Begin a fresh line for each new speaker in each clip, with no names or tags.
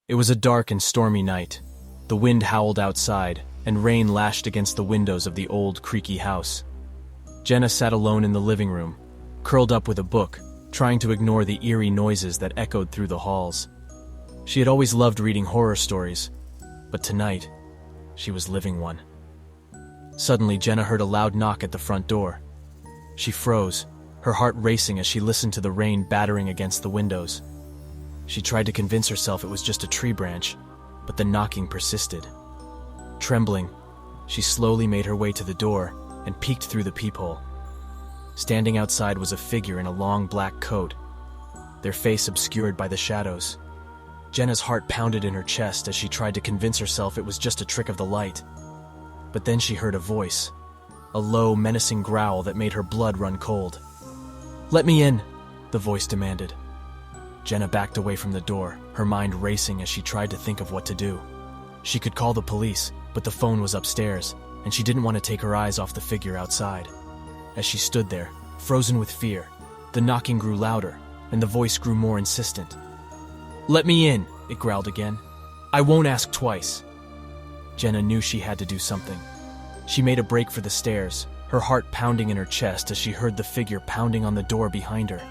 It was a dark and stormy night. The wind howled outside, and rain lashed against the windows of the old, creaky house. Jenna sat alone in the living room, curled up with a book, trying to ignore the eerie noises that echoed through the halls. She had always loved reading horror stories, but tonight, she was living one. Suddenly, Jenna heard a loud knock at the front door. She froze, her heart racing as she listened to the rain battering against the windows. She tried to convince herself it was just a tree branch, but the knocking persisted. Trembling, she slowly made her way to the door and peeked through the peephole. Standing outside was a figure in a long black coat, their face obscured by the shadows. Jenna's heart pounded in her chest as she tried to convince herself it was just a trick of the light. But then she heard a voice, a low, menacing growl that made her blood run cold. "Let me in," the voice demanded. Jenna backed away from the door, her mind racing as she tried to think of what to do. She could call the police, but the phone was upstairs, and she didn't want to take her eyes off the figure outside. As she stood there, frozen with fear, the knocking grew louder, and the voice grew more insistent. "Let me in," it growled again. "I won't ask twice." Jenna knew she had to do something. She made a break for the stairs, her heart pounding in her chest as she heard the figure pounding on the door behind her.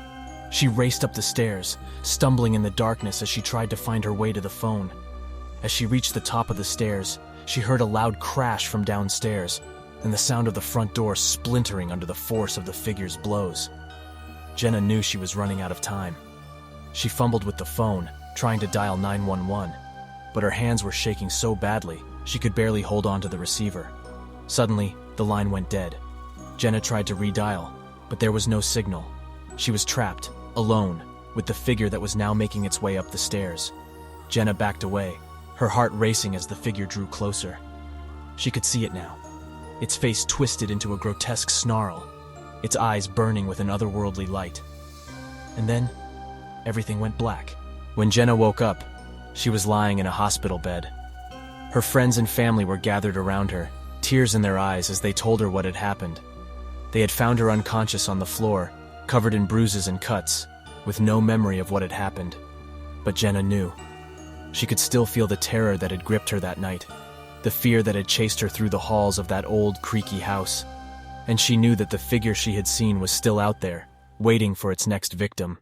She raced up the stairs, stumbling in the darkness as she tried to find her way to the phone. As she reached the top of the stairs, she heard a loud crash from downstairs, and the sound of the front door splintering under the force of the figure's blows. Jenna knew she was running out of time. She fumbled with the phone, trying to dial 911, but her hands were shaking so badly she could barely hold on to the receiver. Suddenly, the line went dead. Jenna tried to redial, but there was no signal. She was trapped, alone, with the figure that was now making its way up the stairs. Jenna backed away, her heart racing as the figure drew closer. She could see it now, its face twisted into a grotesque snarl, its eyes burning with an otherworldly light. And then, everything went black. When Jenna woke up, she was lying in a hospital bed. Her friends and family were gathered around her, tears in their eyes as they told her what had happened. They had found her unconscious on the floor, covered in bruises and cuts, with no memory of what had happened. But Jenna knew. She could still feel the terror that had gripped her that night, the fear that had chased her through the halls of that old, creaky house. And she knew that the figure she had seen was still out there, waiting for its next victim.